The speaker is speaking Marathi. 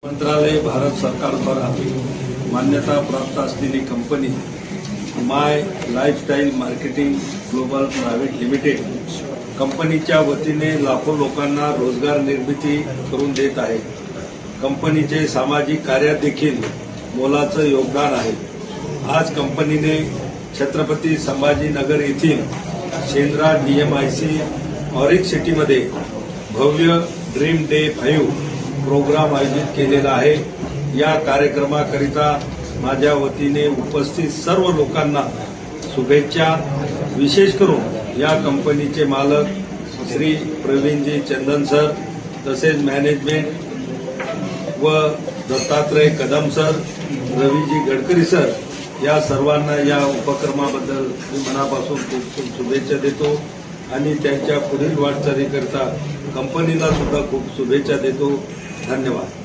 मंत्रालय भारत सरकारद्वारा मान्यता प्राप्त असलेली company my lifestyle marketing global private limited कंपनीच्या वतीने लाखो लोकांना रोजगार निर्मिती करून देत आहे। कंपनीचे सामाजिक कार्यात देखील मोलाचं योगदान आहे। आज कंपनीने छत्रपती संभाजीनगर येथील शेंद्रा DMIC ऑरिक सिटीमध्ये भव्य ड्रीम डे 5 प्रोग्राम आयोजित केलेला आहे। या कार्यक्रमाकरिता माझ्या वतीने उपस्थित सर्व लोकांना शुभेच्छा। विशेष करून या कंपनीचे मालक श्री प्रवीणजी चंदन सर, तसेच मॅनेजमेंट व दत्तात्रय कदम सर, रवीजी गडकरी सर या सर्वांना या उपक्रमाबद्दल मी मनापासून खूप खूप शुभेच्छा देतो आणि त्यांच्या पुढील वाटचालीकरिता कंपनीला सुद्धा खूप शुभेच्छा देतो। धन्यवाद।